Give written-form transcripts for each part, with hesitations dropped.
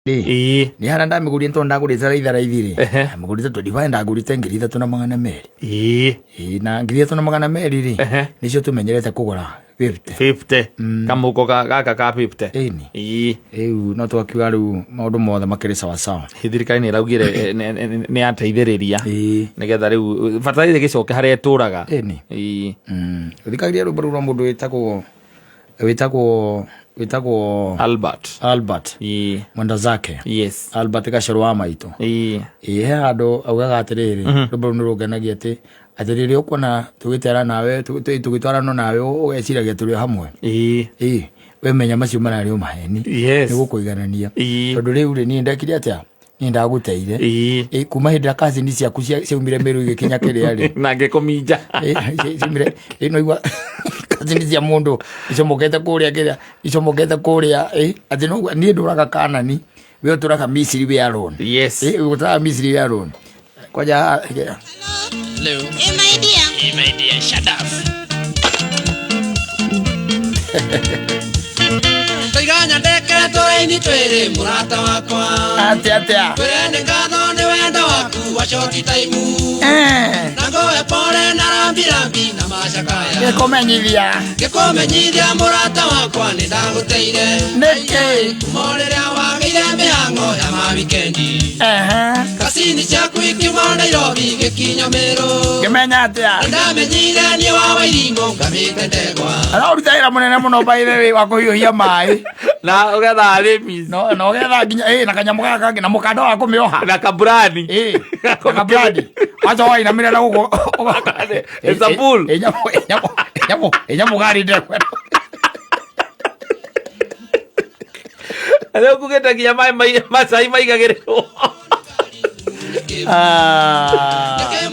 Ni hana ndamigurire tondu ndagurite raithi mugurite 25 ndagurite 3,200 na 3,200 nicio tumenyerete kugura 50 kamuko gaka ka 50 riu no twakiuga riu maundu mothe makiri sawa sawa. Thirikari ni raugire ni ateithiriria nigetha riu bataraitha gicoke haria eturaga uthikagiria rumba rwa mundu witagwo Albert mwenda zake Albert Gacoro wa Maito handu augaga atiriri rumba ru nirugenagia atiriri ukona tugitera nawe tugitwarana nawe ugeciragia turi hamwe we menya macio marari umaheni ni gukuiganania tondu riu ni ndekire atia ni ndaguteire kuma hindi ya kazi ni ciaku ciaumire miru igikinya kiria ri na ngikuminja ciumire no igwa kazi ni cia mundu icomokete kuria ati no ni nduraga Kanani we uturaga Misiri we alone uturaga Misiri we alone kwaja hello my dear shut up. Toiganya ndeke toini twere murata wakwa atia twene ngatho ni wendo waku wacoki taimu nangoe pole na rambi na macakaya gikumenyithia murata wakwa ni ndaguteire niki moreria wagire mihango ya ma wikendi kasini ciaku ikiuma Nairobi gikinya Meru ngimenya atia ndamenyire ni wa Wairingo ngamite ndegwa ararutaira munene muno baire wa kuhiuhia mai na ugetha arimi no ugetha nginya na kanyamu gaka na mukanda wa kumioha na kabrani kabrani acha wa ina mirana guko it's a bull enyamu gari ndekwe ale kugetagia mai masai maigagirwo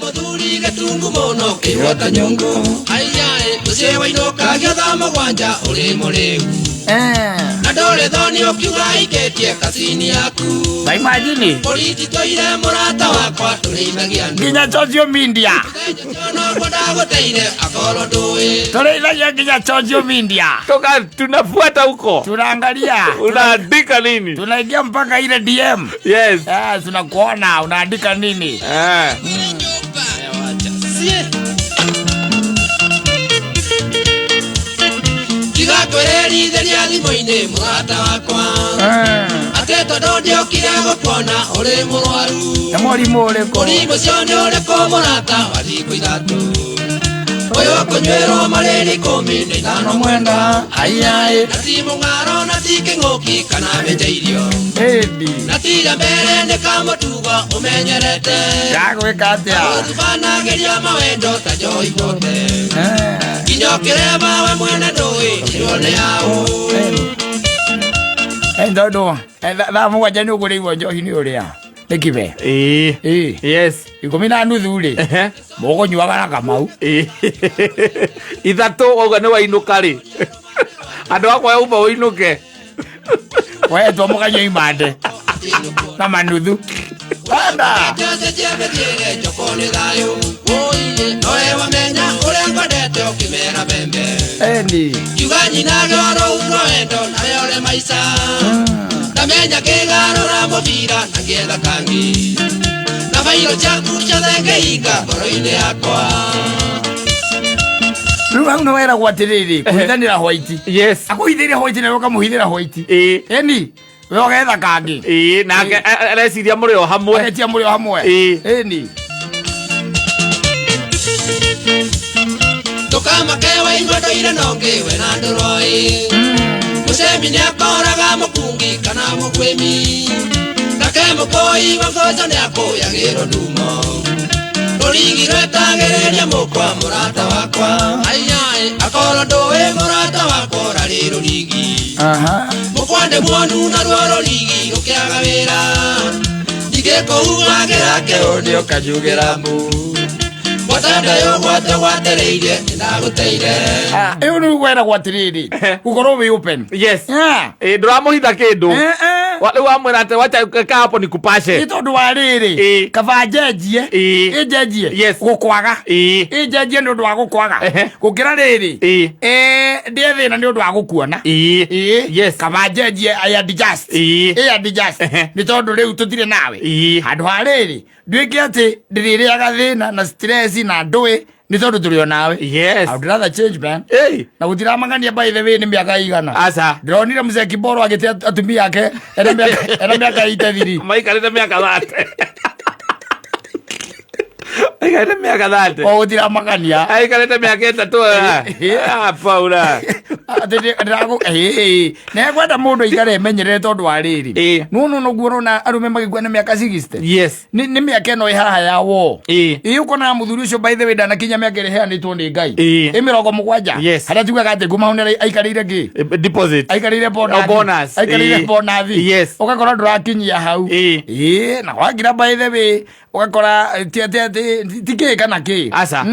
muthuri gatungu muno kiwata nyongo aiyae ucie wainoka giotha mugwanja uri muriu na ndore thoni ukiuga iketie kasini yaku imagine politi toire murata wakwa tureithagia nginya social media no ndaguteire akoro ndui tureithagia nginya social media tunafuata huko tunaangalia unaandika nini tunaingia mpaka ile DM tunakuona unaandika nini Kwereri theria thimo-ini murata wakwa ate tondu ndiokire gukuona uri murwaru na murimu uriku ucio ni uriku murata wa thikũ ithatu uyu kunywerwo marĩri 15 mwenda aiai na ti mũng'aro na ti kĩng'ũki kana mĩnjairio na tira mbere nĩ kamutugo umenyerete gagwĩka atĩa ũtubanageria mawendo ta njoi guothe nginya ũkĩreva we mwene ndũĩ irwo nĩ yaũ tondu thaa mũgwanja nĩ ũgũrĩirwo njohi nĩ ũrĩa nĩ kibe yes 12 ri mũgũnyuaga na Kamau ithatũ wauga nĩ wainũka rĩ andũ akwa umba ũinũke wetwo mũkanyua imande na manuthu wanda njoko nĩ thayũ nowe wamenya ũrĩa ngwendete ũkĩmera bembe kiuga nyinage oro wendo nawe ũrĩ maica ndamenya kĩgarũra mũbira na ngĩetha kangi na bairo ciaku ciothe ngĩhinga ngoro-inĩ yakwa rĩu hau nĩ weragwo atĩrĩrĩ kũhithanĩra White akũhithĩire White na ũkamũhithĩra White eni we ũgetha kangi nake areciria mũrĩ o hamwe eni ndũkamake waigua ndũire nongĩwe na ndũroi mũcemi nĩ akoraga mũkungi kana mũkwĩmi nake mũkoi wa ngoco nĩ akũyagĩrwo ndumo rũrigi rwetagĩrĩria mũkwa mũrata wakwa aiai akorwo ndũĩ mũrata wakwa ũrarĩ rũrigi mũkwa ndĩ mwonu na ruo rũrigi rũkĩaga wĩra ndingĩkũhuagĩra kĩũndĩ ũkanjugĩra mbu watandayũ gwate gwatereire nĩndagũteire ĩyo nĩ weragwo atĩrĩrĩ gũkorwo wĩ open ndũramũhitha kĩndũ wale wamwira ate wacha ka hapo nikupashe tondu wa riri kaba njejie injejie gukwaga injejie ndu wa gukwaga gukira riri ndie thina ni undu wa gukuona yes kaba njejie I adjust ni tondu riu tutire nawe handu ha riri ndwike ati ndiririaga thina na stress na ndui ni tondu turi nawe yes I would rather change man na gutira magania by the way ni miaka igana asa ndronire mzee Kiboro agite atumia yake era miaka 83 maikarite miaka 30 aikarite miaka 30 o gutira magania aikarite miaka 3 Paula ndago ne gwenda mundu igare menyerere tondu wa riri no guorona arume magigwa na miaka 60 yes ni miaka no ihaha ya wo uko na muthuri ucio by the way dana kinya miaka ire ni tondi ngai imirogo mugwanja hada tugaga ate guma hone aikarire gi deposit aikarire bonus aikarire bonus yes ugakora ndurakinyia hau na wagira by the way ugakora tike kana ki asa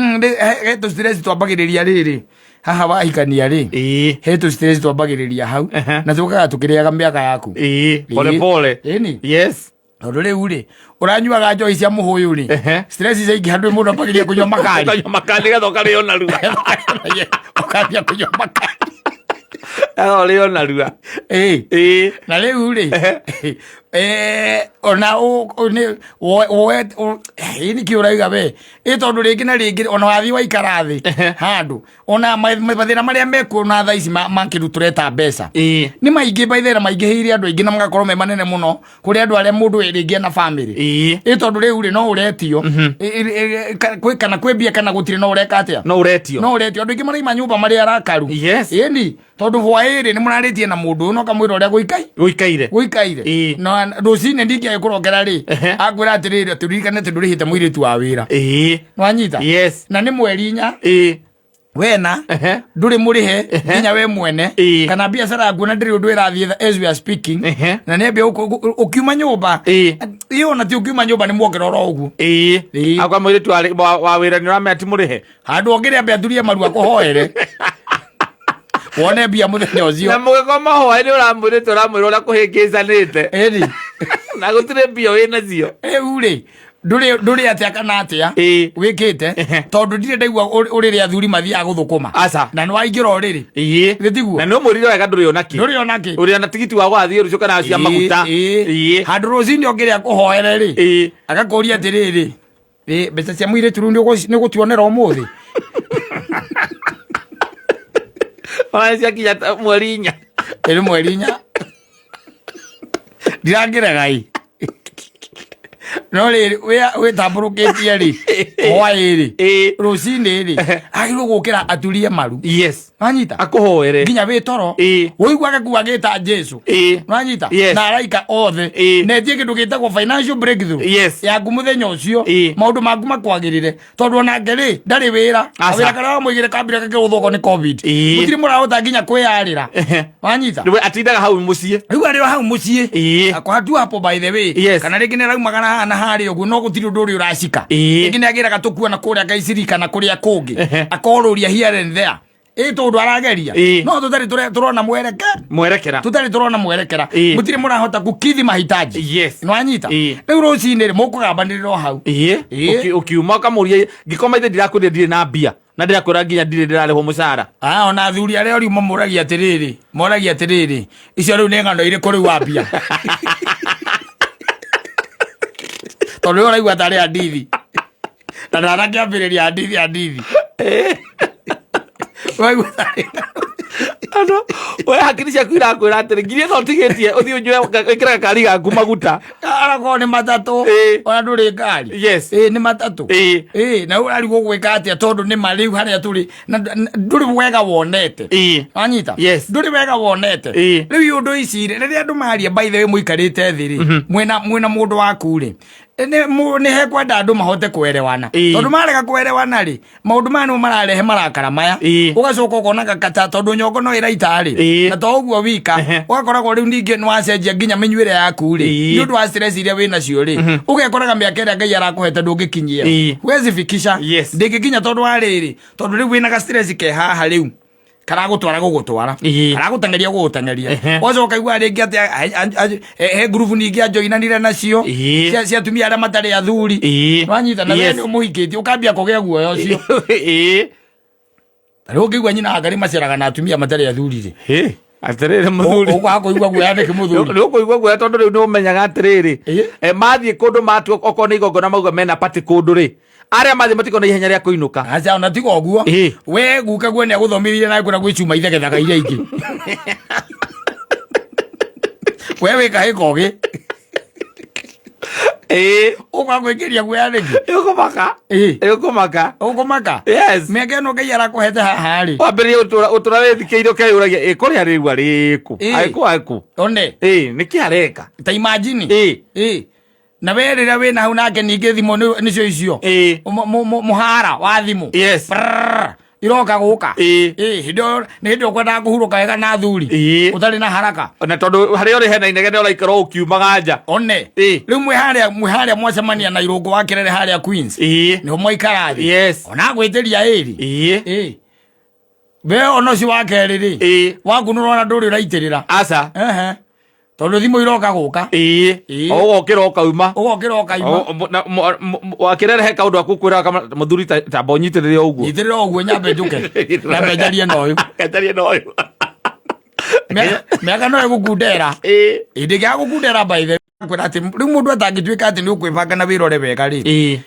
to stress twambagiriria riri haha wahikania ri hetu stress twambagiriria hau na tukaga tukiriaga miaka yaku pole pole yes tondu riu ri uranyuaga njoi cia muhuyu ri stress zingi handu mundu ambagiria kunywa makari gathoka rio na rua ukambia kunywa makari rio na rua na riu ri ona ini kiuraiga we tondu ringi na ringi ona wathi wa ikarathi handu ona mathina maria meko na tha ici mankiru tureta mbeca ni maingi baithera maingihiire andu aingi na magakorwo me manene muno kuri andu aria mundu eringia na family tondu riu ri no uretio kana kwembia kana gutire no ureka atia no uretio andu aingi maraima nyumba maria arakaru ni tondu hwairi ni muraritie na mundu no kamwira uria guikaire no rucine ndingia kurongera ri akwira atiriri turirikane tundurihite muiritu wa wira nwanyita na ni mweri 4 wena nduri murihe nginya we mwene kana biashara yaku na ndiri undu irathie as we are speaking na ne bia ukiuma nyumba iyo na ti ukiuma nyumba ni mwongera ro ugu akwa muiritu wa wira ni rameti murihe handu ongere ambia thurie maru akuhoere wone bia muthenya ucio na mugikoma hoya ni uramwiritu uramwira uria kuhingizanite na gutire bia wina cio uri nduri atia kana atia wikite tondu ndire ndaigua uriri athuri mathia guthukuma na nwaingira uriri gitiguo na no murire wega nduri onaki uri na tigiti wa gwathie rucio kana cia maguta handu rocini ongere akuhoere ri agakoria atiriri mbeca cia mwire turu ni gutionera umuthi ona cia kinya mweri 4 mweri 4 ndirangira gai no ri we tamburukitie ri hwairi rucini ri agirwo gukira aturie maru Nanyita akuhoere nginya we toro woigwage kuagita Jesu nanyita na araika othe netie kindu gitagwo financial breakthrough ya gumuthenya ucio maundu maku makwagirire tondu ona ngeri ndari wira awira kana muigire kambira kake uthoko ni covid mutiri murahota nginya kwiyarira nanyita niwe atindaga hau mucie igwa riro hau mucie akwatu hapo by the way kana ringi ne rauma kana na hari ugu no gutiri nduri uracika ingi ne agira gatukua na kuria gaiciri kana kuria kungi akoruria here and there tondu arageria no tutari turona mwerekera tutari turona mwerekera mutire murahota gukithi mahitaji nwanyita riu rucini mukugambaniriro hau ukiuma kamuria ngikoma ithe ndirakuria ndire na mbia na ndirakwira nginya ndire ndirarihwo mucara ona athuri aria uri moragia atiriri icio riu ni ng'ano iriku riu wa mbia tondu uraigua tari andithi na ndarakiambiriria andithi ano we hakiri ciaku irakwira atiri ngirie no tigitie uthi unywe ikira kari gaku maguta arako ni matatu ona nduri ngari ni matatu na urarigwo gwika atia tondu ni mariu haria turi nduri wega wonete anyita nduri wega wonete riu undu ici riria andu maria by the way muikarite thiri mwena mundu waku ri ni hekwenda andu mahote kwerewana tondu marega kwerewana ri maundu manu mararehe marakara maya ugacoka ukona gakata tondu nyongo no iraita ri na to uguo wika ugakoragwo riu ningi nwacenjia nginya minyuire yaku ri ni undu wa stress iria wina cio ri ugekoraga miaka iria Ngai arakuhete ndungikinyia wezi fikisha ndingikinya tondu wa riri tondu riu wina ga stress ke haha riu karagutwara gugutwara karagutengeria gugutengeria ozo kaigua ringi ati he group ningi ajoinanire nacio cia tumia aria matari athuri wanyita na we muhikitie ukambia kugia guoya ucio taro kigwa nyina ngari maceraga na atumia matari athuri ri atiriri muthuri uko kuigwa guoya ni kimuthuri ni kuigwa guoya tondu riu no menyaga atiriri mathie kundu matu okona igongona mauga mena pati kundu ri aria mathie matiko na ihenya ria kuinuka acha ona tigo guo we guka guo ni aguthomithirie na kuna gwicuma ithe gethaka iria ingi wewe kahikoge uka kwikiria guoya ringi ukumaka yes meke no ngai arakuhete haha wambere utura wethikiire ukeyuragia kuria riu ariku aiku one niki areka ta imagine na we rira we na hau nake ningi thimo nicio icio muhara wa thimu yes iroka guka hindo ni hindo kwenda kuhuruka wega na thuri utari na haraka na tondu hari ori hena inegene ora ikaro ukiumaga nja one riu mwiharia mwacemania na irungu wa kirere haria Queens ni mwaikara thi yes ona gwitiria iri be ono ci wa keriri waku nurona nduri uraitirira aca tondu thimu iroka guka ugokira ukauma wakirerehe kaundu aku kwira muthuri ta bonyitirire uguo nyambe njuke nyambe njarie no uyu miaka no igukundera ndiga gukundera by the kwira ati riu mundu atangituika ati ni ukwibanga na wirore wega ri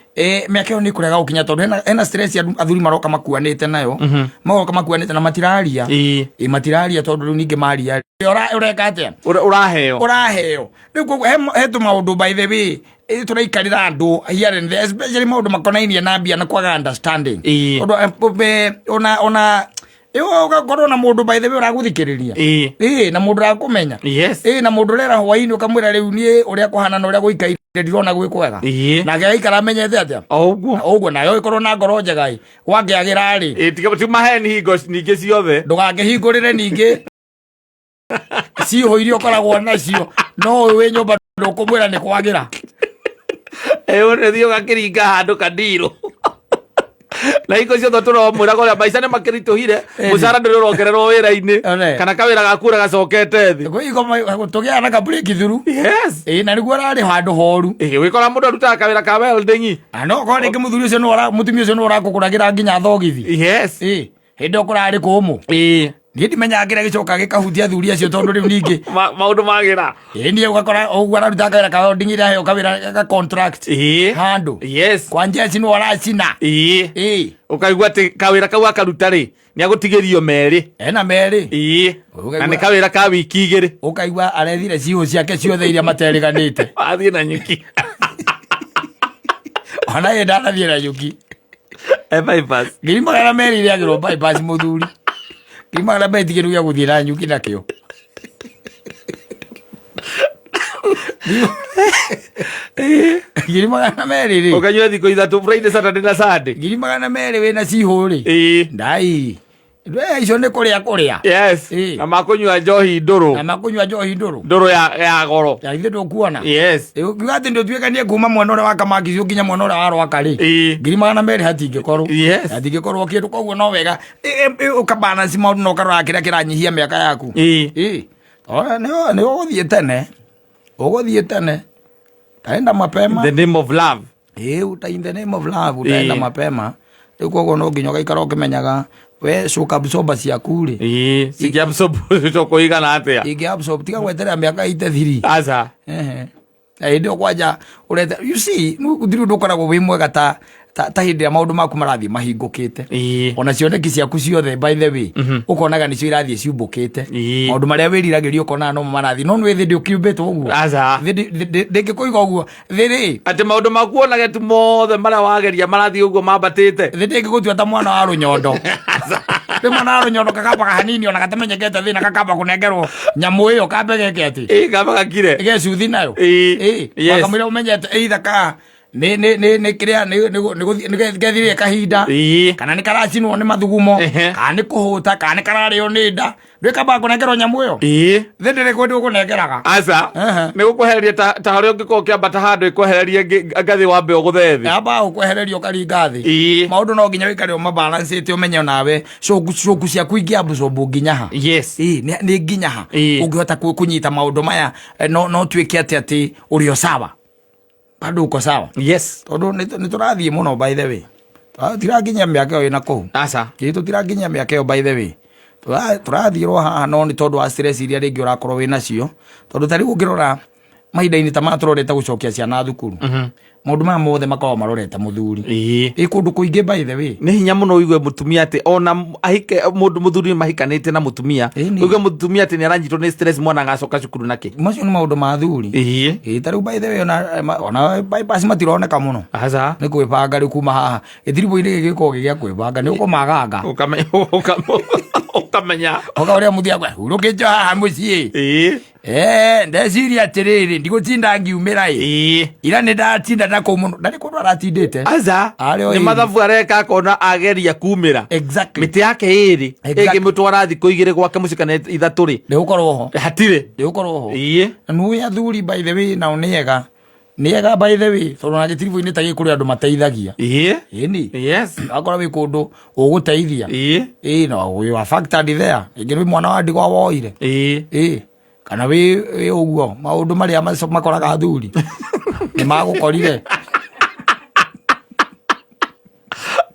miaka yo ni kurega gukinya tondu ena stress ya athuri maroka makuanite nayo maroka makuanite na matiraria matiraria tondu riu ningi maria ureka atia uraheo riu he tu maundu by the way turaikarira andu here and there especially maundu makonainie na mbia na kwaga understanding ona ugakorwo na mundu by the way uraguthikiriria na mundu rakumenya na mundu rera hwaini ukamwira riu nie uria kuhana na uria guikaire ndirona gwikwega nake aikara amenyete atia uguo nayo ikorwo na ngoro njega wangiagira ri tiga maheni hingo ningi ciothe ndugakihingurire ningi ciho irio koragwo nacio no we nyumba ndukumwira ni kwagira one thio gakiringa handu kandiru na iko cio thotoro mwira goria maica ne makirituhire mucara nduri rogererwo wira-ini kana kawira gakura gacokete thi iko tugia na ka break through yes na niguo rari handu horu wikora mundu arutaga kawira ka welding no ko ringi muthuri ucio no mutumia ucio no urakukuragira nginya thogithi yes hindo kurari kumu ni ndimenya ngira gicoka gikahutia thuri acio tondu riu ningi maundu magira ni ugakora ugu araruta kawira ka welding ira heo kawira ka contract handu yes kwa njia cinu aracina ukaigua ati kawira kau akaruta ri ni agutigirio meri ena meri na ni kawira ka wiki igiri ukaigua arethire ciu ciake ciothe iria materiganite athie na nyuki ona ye ndanathie na nyuki bypass ngiri magana meri iria agirwo bypass muthuri ngiri magana meri tigiru ya guthie na nyuki nakio ngiri magana meri ri ukanyua thiko ithatu Friday Saturday na Sunday ngiri magana meri wina cihu ri ndai icio ni kuria yes na makunywa njohi nduru ya goro ya ithe ndukuona yes ngati ndio tuikanie kuma mwana ura wa Kamaki cio nginya mwana ura wa Rwaka ri ngiri magana meri hatingikorwo hatingikorwo kindu koguo no wega ukabalance maundu no karora kiria kiranyihia miaka yaku ni uguthie tene taenda mapema the name of love in the name of love utaenda mapema riu koguo no nginya ugaikara ukimenyaga we shuka absorba ciaku ri sikiabsorb kuigana atia ikiabsorb tiga gweterera miaka ite aca ndio kwanja ureta you see ndiri ndukoragwo wi mwega ta hindi ya maundu maku marathie mahingukite ona cioneki ciaku ciothe by the way ukonaga nicio irathie ciumbukite maundu maria wiriragirio ukona no marathie no nwe thindi ukiumbitwo uguo ndingikuiga uguo thiri ati maundu maku onage tu mothe maria wageria marathie uguo mambatite thindi ngigutua ta mwana wa runyondo mwana wa runyondo kakamba hanini ona gatemenyekete thina kakamba kunengerwo nyamu iyo kambe geke ati kamba gakire gecuthi nayo wakamwira umenyete either nä kä rä a nä gethire kahinda kana nä karacinwo nä mathugumo kana nä kå hå ta kana nä kararä o nä nda ndå kamba kå nengerwo nyamå ä yo thä ndä rä kwä ndå gå nengeraga aca nä gå kwehereria ta harä a å ngä korwo kä ambata handå ä kwehererie ngathä wambe å gå the thä ambaga gå kwehereria å karinga thä maå ndå no nginya wä kare o mabalance te å menye nawe coku ciaku ingä ambåcombo nginya ha nä nginya ha å ngä hota kå nyita maå ndå maya no tuä ke atä å rä o sawa bado uko sawa tondå nä tå rathiä må no by the way tiranginyia mä aka ä yo ä na kå hu tå tiranginyia mä aka ä yo by the way tå rathiä rwo haha no nä tondå wa stress iria rä ngä å rakorwo wä nacio tondå tarä u å ngä rora mahinda-inä ta matå rorete gå cokia ciana thukuru maundu maya mothe makoragwo marorete muthuri kundu kuingi by the way ni hinya muno uigue mutumia ati ona ahike mundu muthuri mahikanite na mutumia uigue mutumia ati ni aranyitwo ni stress mwana agacoka cukuru naki macio ni maundu ma thuri tariu by the way ona bypass matironeka muno aca ni kwibanga ri kuma haha githiribo-ini giki gikoragwo gia kwibanga ni ukomaganga ukamenya uria muthia gwe urukitio haha mucii ndeciria atiriri ndigũtinda ngiumĩra ira nĩ ndatinda nakũu mũno ndarĩ kũndũ aratindĩte aca nĩ mathabu areka akona ageria kumĩra mĩtĩ yake ĩrĩ ĩngĩmĩtwara thikũ 2 gwake mũciĩ kana 3 ndĩgũkorwo ho hatirĩ ndĩgũkorwo ho nĩ athuri by the way nao nĩ ega by the way tondũ na gĩtiribo-inĩ ta gĩkĩ kũrĩ andũ mateithagia ĩni akorwo wĩ kũndũ ũgũteithia no wĩ wa factory there ĩngĩ nĩ mwana wa ndigwa woire kana wĩ ũguo maũndũ marĩa makoraga athuri nĩ magũkorire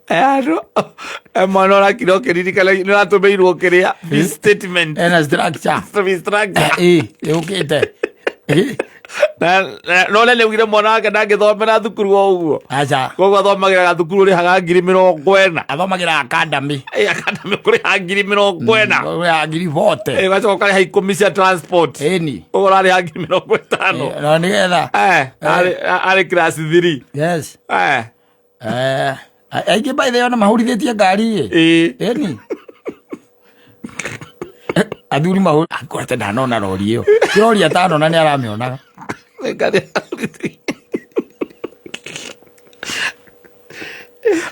andũ mwana ũrakira ũkĩririkana nĩ ũratũmĩirwo kĩrĩa statement ena structure yũkĩte no nä ugire mwana wake ndangĩthomera thukuru o ũguo koguo athomagĩraga thukuru ũrĩhaga 40,000 athomagĩra academy kũrĩha 40,000 40 gacoka karĩha 10 cia transport ũguo ũrarĩha 50,000 no nĩgetha arĩ class 3 aingĩ by the way ona mahũrithĩtie ngari ĩni athuri akorete ndanona rori ĩyo kĩrori atanona nĩ aramĩonaga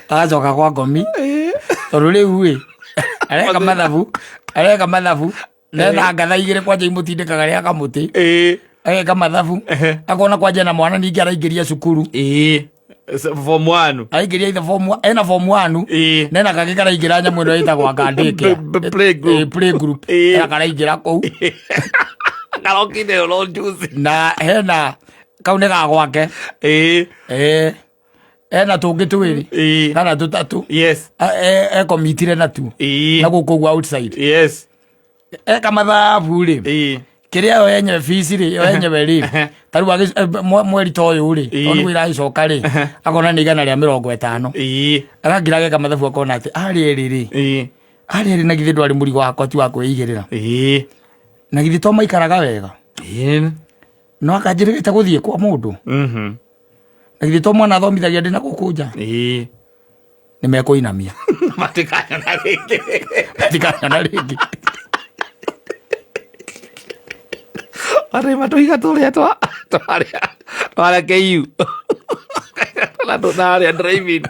agacoka kwa ngomi tondũ rĩu areka mathabu nena ngatha 2 kwanja imũtindĩkaga rĩa kamũtĩ ageka mathabu akona kwanja na mwana ningĩ araingĩria cukuru form 1 aingĩria ithe ena form 1 nena kangĩ karaingĩra nyamũ ĩno ĩtagwo akandĩke playgroup karaingĩra kũu karokinde ro juice na hena kau nĩ ga gwake ena tũngĩ 2 kana 3 ekomitire na tu na gũkũ ũguo outside eka mathabu rĩ kĩrĩa yo yenyewe fees rĩ yo yenyewe rĩ tarĩu mweri ta ũyũ rĩ tondũ ĩragĩcoka rĩ akona nĩ 150 agangira ageka mathabu akona atĩ arĩ na githĩ ndwarĩ mũrigo wakwa ti wa kwĩigĩrĩra na githĩ to maikaraga wega no akanjĩrĩte gũthiĩ kwa mũndũ na githĩ to mwana athomithagia ndĩ na gũkũ nja nĩ mekũinamia matikanyona rĩngĩ arĩma tũhiga tũrĩa twarĩa KU na tũtarĩa driving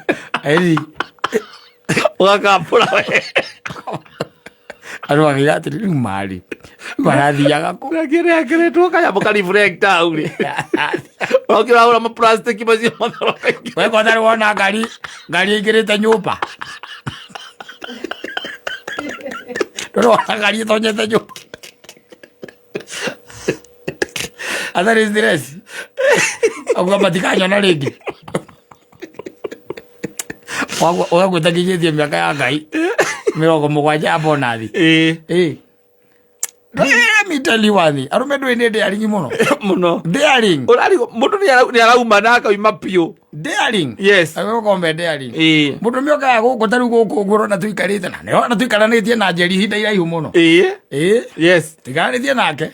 ũgakambũra we andũ magĩga atĩrĩ rĩu marĩ rĩu arathiaga kĩrĩakĩrĩtwo kanyamũ kareflect hau rĩ ũkĩrahũra maplastic macio mathorokaingĩ weko tarĩ wona ngari ĩingĩrĩte nyũmba ndũrĩ wona ngari ĩtonyete nyũmba atarĩ stress auga matikanyona rĩngĩ ũgagwĩta nginyĩtie mĩaka ya Ngai 70 ya bonathi let me tell you one thing arũme ndũĩ nĩ daring mũno daring mũndũ nĩ arauma na akauma piũ daring agũkombe daring mũndũ mĩokaga gũkũ tarĩu gũkũ ũguo na tũikarĩte na tũikaranĩtie na Njeri ihinda iraihu mũno tũikaranĩtie nake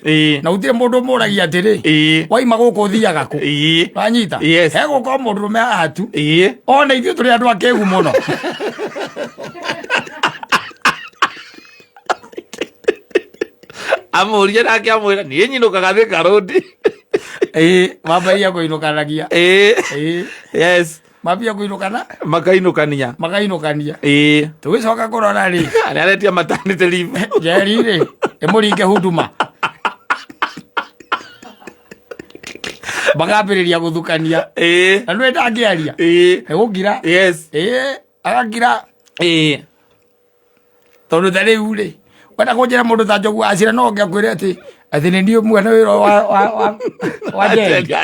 na gũtirĩ mũndũ mũragia atĩrĩ waima gũkũ ũthiaga kũ wanyita hegũkorwo mũndũrũme haha tu ona ithuĩ tũrĩ andũ akĩĩgu mũno amũria nake amwĩra niĩ nyinũkaga Thika Road Mambia kuinukanagia. Yes. Mambia kuinukana. Makainukania. Tugicoka kurora ri. Aretia maternity leave. Jeri ri. Emuringe huduma. Bagambiriria guthukania. Na nwe ndangiaria. Egugira. Yes. Agagira. Tondu thari uri. Wenda kunjira mundu ta Njogu acira no ngiakwire ati nĩ ndiũ mwana wĩra wa Njenga.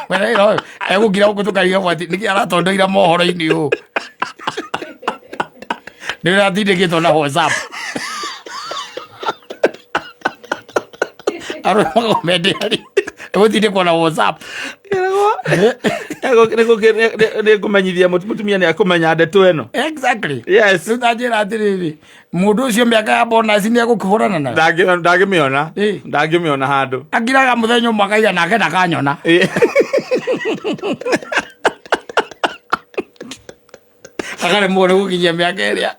Wena wĩra ũyũ egũkira gũkũtũkaria gwati nĩkĩ aratondoira mohoro-inĩ ũũ. Nĩ wĩra atindĩkĩtwo na WhatsApp. Arũmaga mendĩari egũtindĩkwo na WhatsApp. Nĩ ngũmenyithia mũtumia nĩ akũmenya ndeto ĩno. Exactly. Yes. Rĩu tanjĩra atĩrĩrĩ mũndũ ũcio mĩaka ya bonus nĩ egũkĩhũrana nayo. Ndangĩmĩona handũ. Agiraga mũthenya ũmwe akaiga nake ndakanyona. Akaremwo nĩ gũkinyia mĩaka ĩrĩa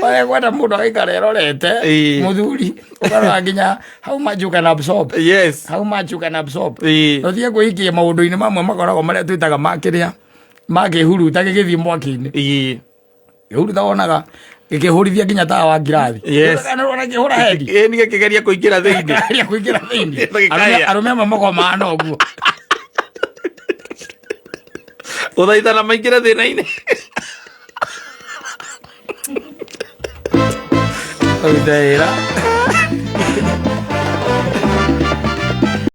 wale kwenda mũndũ agaikara erorete mũthuri ũkarora nginya how much you can absorb. Yes. How much you can absorb. Ũthiĩ kwĩikia maũndũ-inĩ mamwe makoragwo marĩa twĩtaga makĩrĩa makĩhuruta gĩgĩthiĩ mwaki-inĩ. Kĩhuruta wonaga gĩkĩhũrithia nginya tawa wa ngirathi. Yes. Kana wona kĩhũra hendi. Nĩ gĩkĩgeria kũingĩra thĩinĩ. Kũingĩra thĩinĩ. Arũme amwe makomaga ũguo. Ũthaithana maingĩre thĩna-inĩ. Oitera.